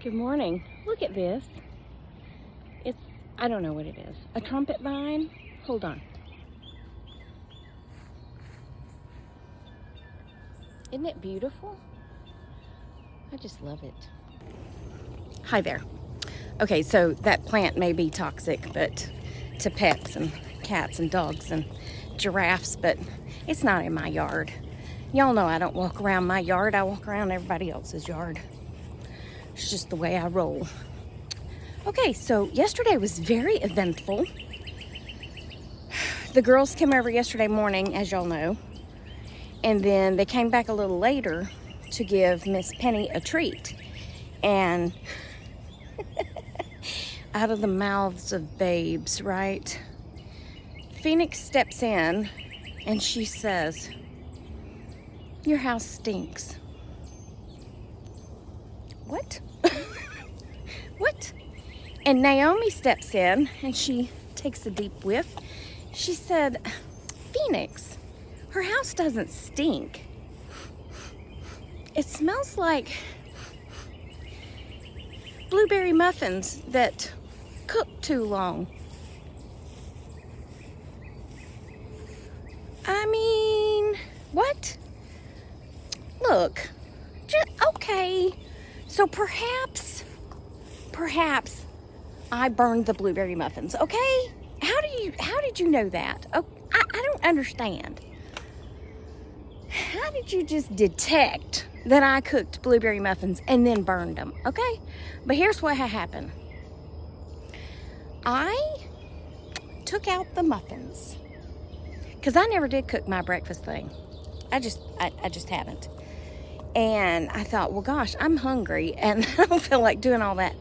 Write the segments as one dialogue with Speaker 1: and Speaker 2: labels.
Speaker 1: Good morning. Look at this. I don't know what it is. A trumpet vine? Hold on. Isn't it beautiful? I just love it. Hi there. Okay, so that plant may be toxic, but to pets and cats and dogs and giraffes, but it's not in my yard. Y'all know I don't walk around my yard. I walk around everybody else's yard. It's just the way I roll. Okay, so yesterday was very eventful. The girls came over yesterday morning, as y'all know, and then they came back a little later to give Miss Penny a treat. And out of the mouths of babes, right? Phoenix steps in and she says, "Your house stinks." What? What? And Naomi steps in and she takes a deep whiff. She said, "Phoenix, her house doesn't stink. It smells like blueberry muffins that cooked too long." I mean, what? Look, okay. So perhaps I burned the blueberry muffins, okay? How did you know that? Oh, I don't understand. How did you just detect that I cooked blueberry muffins and then burned them, okay? But here's what happened. I took out the muffins because I never did cook my breakfast thing. I just haven't. And I thought, well, gosh, I'm hungry and I don't feel like doing all that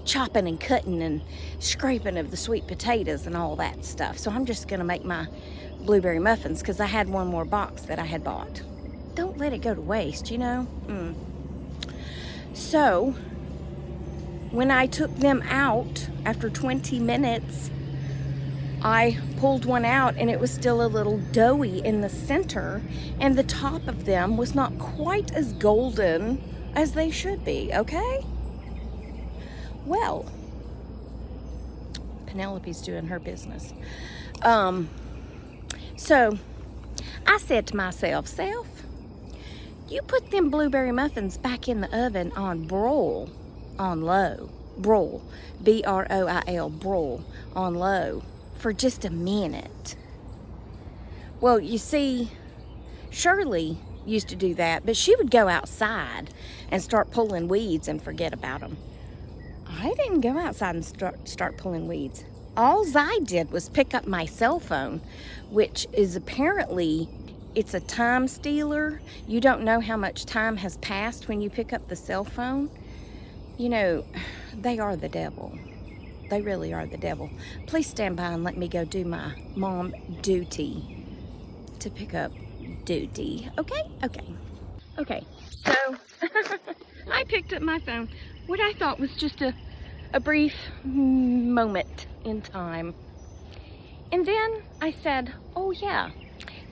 Speaker 1: chopping and cutting and scraping of the sweet potatoes and all that stuff. So I'm just gonna make my blueberry muffins because I had one more box that I had bought. Don't let it go to waste, you know? So when I took them out after 20 minutes, I pulled one out and it was still a little doughy in the center, and the top of them was not quite as golden as they should be, okay? Well, Penelope's doing her business. So I said to myself, "Self, you put them blueberry muffins back in the oven on broil, on low, broil, B-R-O-I-L, broil, on low, for just a minute." Well, you see, Shirley used to do that, but she would go outside and start pulling weeds and forget about them. I didn't go outside and start pulling weeds. All I did was pick up my cell phone, which is apparently, it's a time stealer. You don't know how much time has passed when you pick up the cell phone. You know, they are the devil. They really are the devil. Please stand by and let me go do my mom duty to pick up duty. Okay? Okay. So I picked up my phone. What I thought was just a brief moment in time. And then I said, "Oh yeah,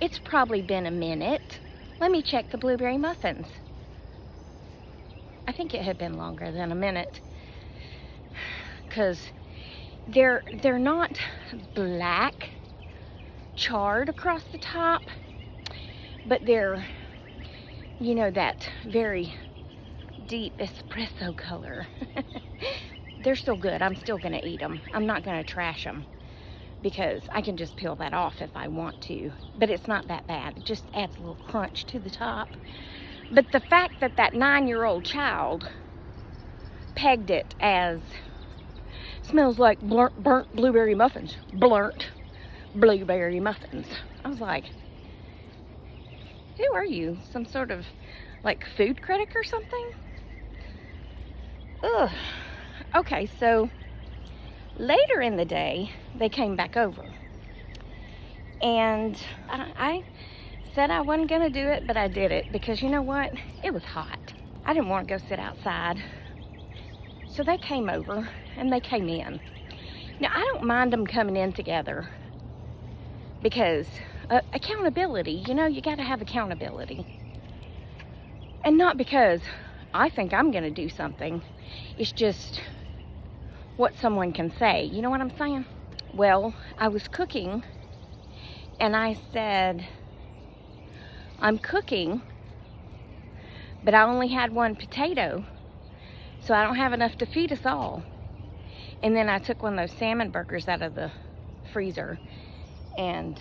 Speaker 1: it's probably been a minute. Let me check the blueberry muffins." I think it had been longer than a minute, because they're not black charred across the top, but they're, you know, that very deep espresso color. They're still good. I'm still gonna eat them. I'm not gonna trash them because I can just peel that off if I want to, but it's not that bad. It just adds a little crunch to the top. But the fact that that 9-year-old child pegged it as smells like burnt blueberry muffins, burnt blueberry muffins, I was like, who are you? Some sort of like food critic or something? Ugh. Okay, so later in the day, they came back over. And I said I wasn't gonna do it, but I did it because you know what? It was hot. I didn't want to go sit outside. So they came over and they came in. Now, I don't mind them coming in together because accountability, you know, you gotta have accountability. And not because I think I'm gonna do something. It's just what someone can say. You know what I'm saying? Well, I was cooking and I said, I'm cooking, but I only had one potato, so I don't have enough to feed us all. And then I took one of those salmon burgers out of the freezer, and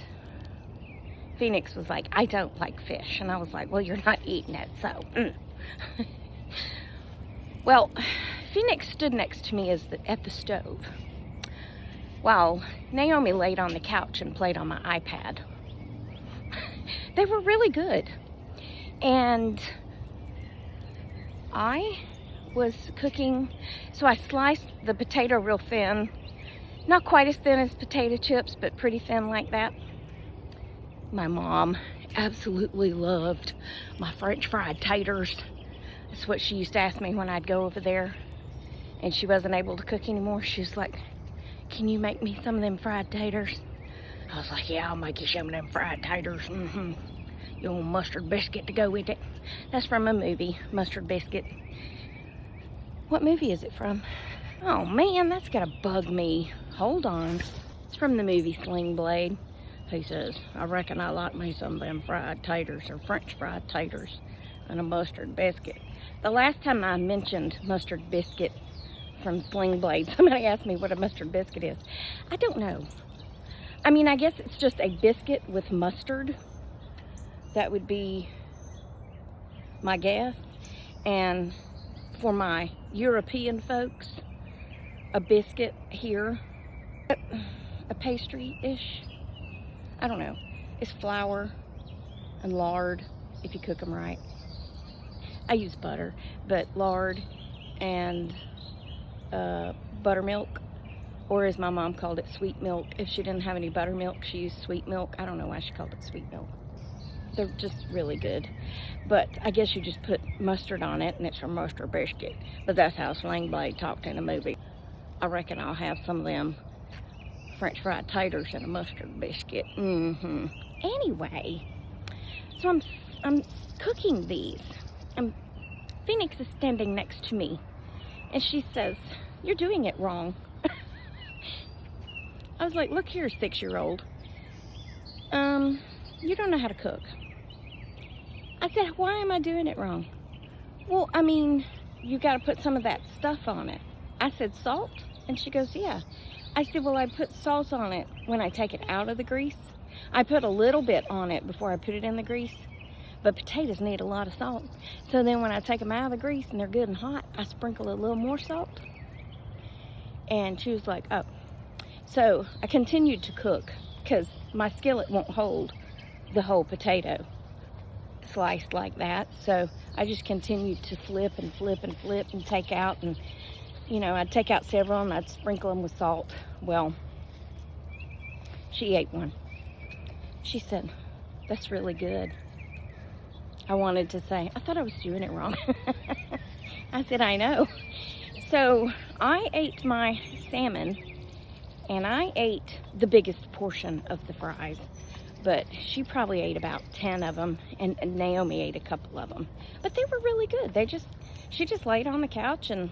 Speaker 1: Phoenix was like, I don't like fish. And I was like, well, you're not eating it, so. Well, Phoenix stood next to me at the stove while Naomi laid on the couch and played on my iPad. They were really good. And I was cooking, so I sliced the potato real thin. Not quite as thin as potato chips, but pretty thin like that. My mom absolutely loved my French Fried Taters. That's what she used to ask me when I'd go over there and she wasn't able to cook anymore. She was like, can you make me some of them fried taters? I was like, yeah, I'll make you some of them fried taters. You want mustard biscuit to go with it? That's from a movie, Mustard Biscuit. What movie is it from? Oh man, that's gonna bug me. Hold on. It's from the movie Sling Blade. He says, I reckon I like me some of them fried taters, or French fried taters, and a mustard biscuit. The last time I mentioned mustard biscuit from Sling Blade, somebody asked me what a mustard biscuit is. I don't know. I mean, I guess it's just a biscuit with mustard. That would be my guess. And for my European folks, a biscuit here, a pastry-ish. I don't know. It's flour and lard, if you cook them right. I use butter, but lard and buttermilk, or as my mom called it, sweet milk. If she didn't have any buttermilk, she used sweet milk. I don't know why she called it sweet milk. They're just really good. But I guess you just put mustard on it and it's a mustard biscuit. But that's how Sling Blade talked in the movie. I reckon I'll have some of them French Fried Taters and a mustard biscuit. Anyway, so I'm cooking these. Phoenix is standing next to me and she says, you're doing it wrong. I was like, look here, 6-year-old. You don't know how to cook. I said, why am I doing it wrong? Well, I mean, you got to put some of that stuff on it. I said, salt? And she goes, yeah. I said, well, I put salt on it when I take it out of the grease. I put a little bit on it before I put it in the grease. But potatoes need a lot of salt. So then when I take them out of the grease and they're good and hot, I sprinkle a little more salt. And she was like, oh. So I continued to cook because my skillet won't hold the whole potato sliced like that. So I just continued to flip and flip and flip and take out, and you know, I'd take out several and I'd sprinkle them with salt. Well, she ate one. She said, that's really good. I wanted to say, I thought I was doing it wrong. I said, I know. So I ate my salmon and I ate the biggest portion of the fries, but she probably ate about 10 of them, and Naomi ate a couple of them. But they were really good. She just laid on the couch and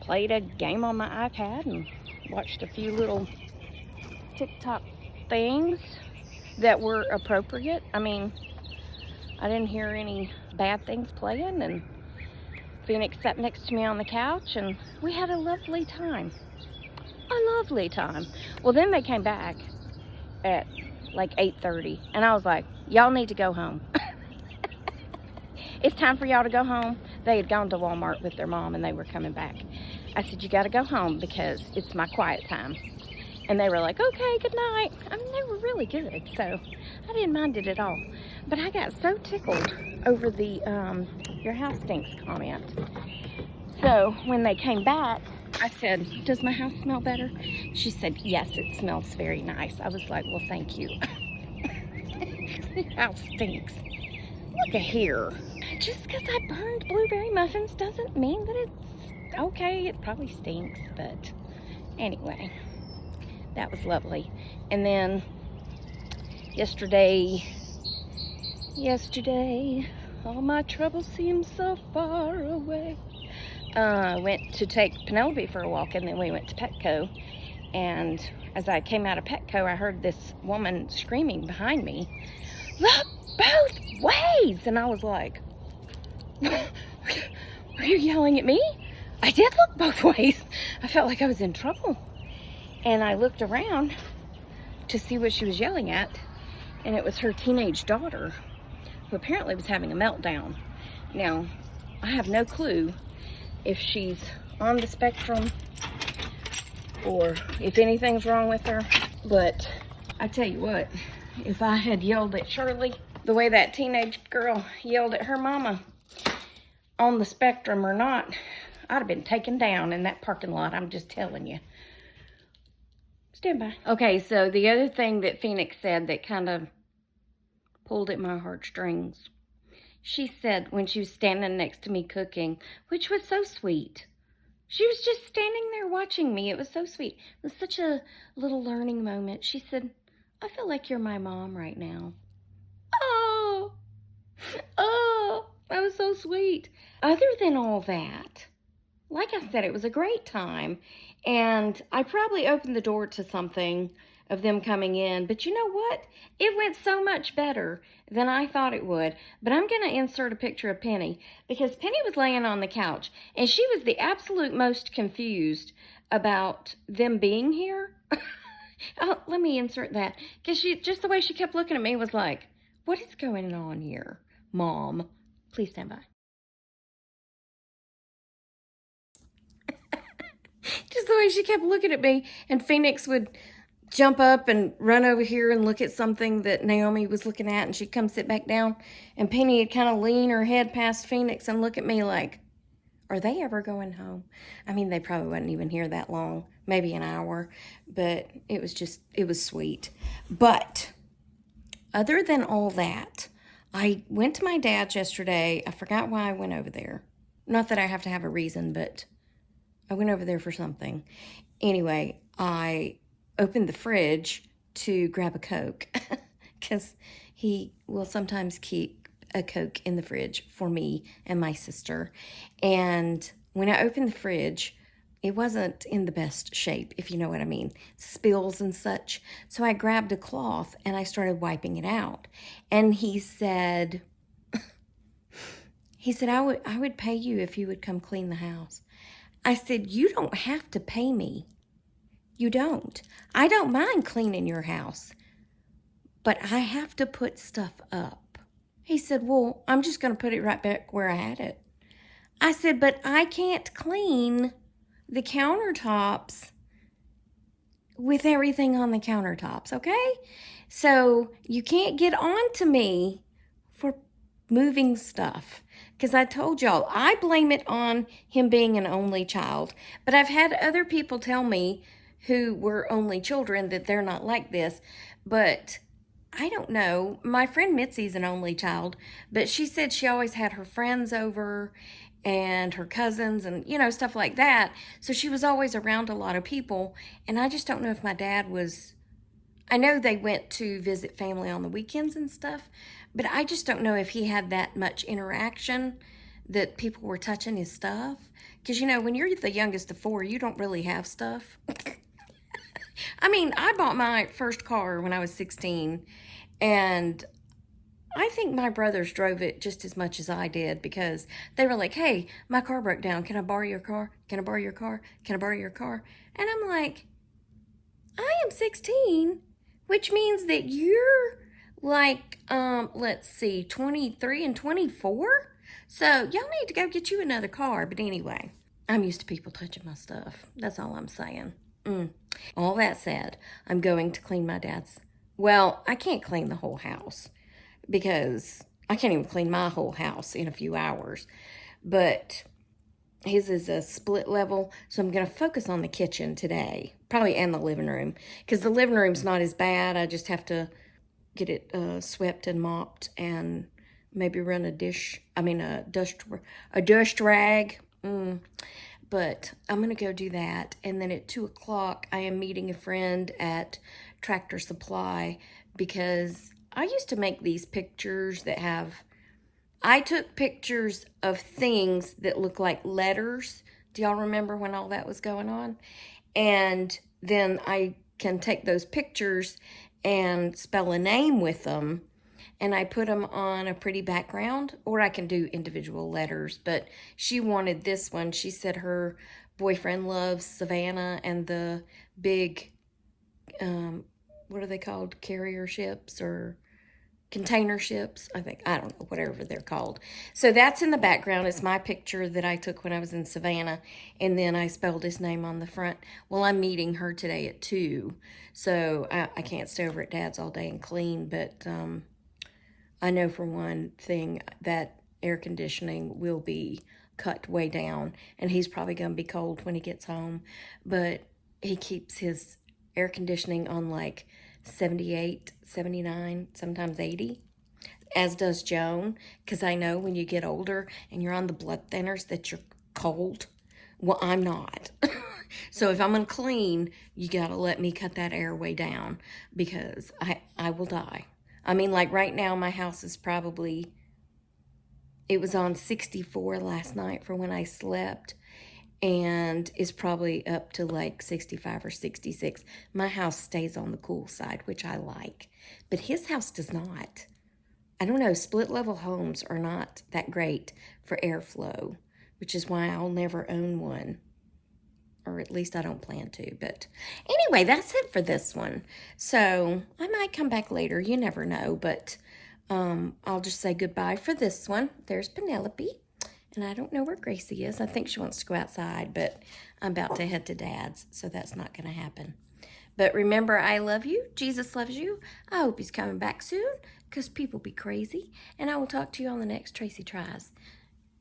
Speaker 1: played a game on my iPad and watched a few little TikTok things that were appropriate. I mean, I didn't hear any bad things playing, and Phoenix sat next to me on the couch and we had a lovely time. A lovely time. Well, then they came back at like 8:30 and I was like, y'all need to go home. It's time for y'all to go home. They had gone to Walmart with their mom and they were coming back. I said, you got to go home because it's my quiet time. And they were like, okay, good night. I mean, they were really good, so I didn't mind it at all. But I got so tickled over the your house stinks comment. So when they came back, I said, does my house smell better? She said, yes, it smells very nice. I was like, well, thank you. Your house stinks. Look at here. Just because I burned blueberry muffins doesn't mean that it's okay. It probably stinks, but anyway, that was lovely. And then yesterday, all my troubles seem so far away. went to take Penelope for a walk, and then we went to Petco. And as I came out of Petco, I heard this woman screaming behind me, "Look both ways!" And I was like, "Were you yelling at me?" I did look both ways. I felt like I was in trouble. And I looked around to see what she was yelling at, and it was her teenage daughter, who apparently was having a meltdown. Now, I have no clue if she's on the spectrum or if anything's wrong with her, but I tell you what, if I had yelled at Shirley the way that teenage girl yelled at her mama, on the spectrum or not, I'd have been taken down in that parking lot. I'm just telling you. Stand by. Okay, so the other thing that Phoenix said that kind of pulled at my heartstrings, she said when she was standing next to me cooking, which was so sweet. She was just standing there watching me. It was so sweet. It was such a little learning moment. She said, "I feel like you're my mom right now." Oh, that was so sweet. Other than all that, like I said, it was a great time. And I probably opened the door to something of them coming in. But you know what? It went so much better than I thought it would. But I'm going to insert a picture of Penny, because Penny was laying on the couch, and she was the absolute most confused about them being here. Oh, let me insert that. Because just the way she kept looking at me was like, "What is going on here, Mom?" Please stand by. Just the way she kept looking at me, and Phoenix would jump up and run over here and look at something that Naomi was looking at, and she'd come sit back down, and Penny would kind of lean her head past Phoenix and look at me like, "Are they ever going home?" I mean, they probably wasn't even here that long, maybe an hour, but it was sweet. But other than all that, I went to my dad's yesterday. I forgot why I went over there. Not that I have to have a reason, but I went over there for something. Anyway, I opened the fridge to grab a Coke, because he will sometimes keep a Coke in the fridge for me and my sister. And when I opened the fridge, it wasn't in the best shape, if you know what I mean, spills and such. So I grabbed a cloth and I started wiping it out. And he said, I would pay you if you would come clean the house. I said, "You don't have to pay me. You don't. I don't mind cleaning your house, but I have to put stuff up." He said, "Well, I'm just going to put it right back where I had it." I said, "But I can't clean the countertops with everything on the countertops, okay? So you can't get on to me for moving stuff." Because I told y'all, I blame it on him being an only child. But I've had other people tell me who were only children that they're not like this. But I don't know. My friend Mitzi's an only child, but she said she always had her friends over and her cousins and, stuff like that. So she was always around a lot of people. And I just don't know if my dad was... I know they went to visit family on the weekends and stuff, but I just don't know if he had that much interaction that people were touching his stuff. Because, when you're the youngest of four, you don't really have stuff. I mean, I bought my first car when I was 16, and I think my brothers drove it just as much as I did, because they were like, "Hey, my car broke down. Can I borrow your car? Can I borrow your car? Can I borrow your car?" And I'm like, I am 16, which means that you're like, let's see, 23 and 24? So y'all need to go get you another car. But anyway, I'm used to people touching my stuff. That's all I'm saying. All that said, I'm going to clean my dad's. Well, I can't clean the whole house, because I can't even clean my whole house in a few hours. But his is a split level, so I'm going to focus on the kitchen today, probably, and the living room, because the living room's not as bad. I just have to get it swept and mopped, and maybe run a dust rag. But I'm going to go do that, and then at 2 o'clock, I am meeting a friend at Tractor Supply, because I used to make these pictures that have I took pictures of things that look like letters. Do y'all remember when all that was going on? And then I can take those pictures and spell a name with them, and I put them on a pretty background, or I can do individual letters. But she wanted this one. She said her boyfriend loves Savannah and the big, what are they called? Carrier ships or container ships, I think. I don't know, whatever they're called. So that's in the background. It's my picture that I took when I was in Savannah, and then I spelled his name on the front. Well, I'm meeting her today at 2, so I can't stay over at Dad's all day and clean, but I know for one thing that air conditioning will be cut way down, and he's probably going to be cold when he gets home, but he keeps his air conditioning on like 78, 79, sometimes 80, as does Joan, because I know when you get older and you're on the blood thinners that you're cold. Well, I'm not. So if I'm going to clean, you got to let me cut that air way down, because I will die. I mean, like right now, my house is probably, it was on 64 last night for when I slept, and is probably up to like 65 or 66. My house stays on the cool side, which I like, but his house does not. I don't know, split level homes are not that great for airflow, which is why I'll never own one, or at least I don't plan to. But anyway, that's it for this one. So I might come back later, you never know, but I'll just say goodbye for this one. There's Penelope. And I don't know where Gracie is. I think she wants to go outside, but I'm about to head to Dad's, so that's not going to happen. But remember, I love you. Jesus loves you. I hope he's coming back soon, because people be crazy. And I will talk to you on the next Tracy Tries.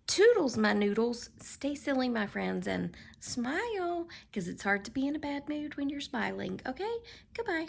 Speaker 1: Toodles, my noodles. Stay silly, my friends, and smile, because it's hard to be in a bad mood when you're smiling. Okay? Goodbye.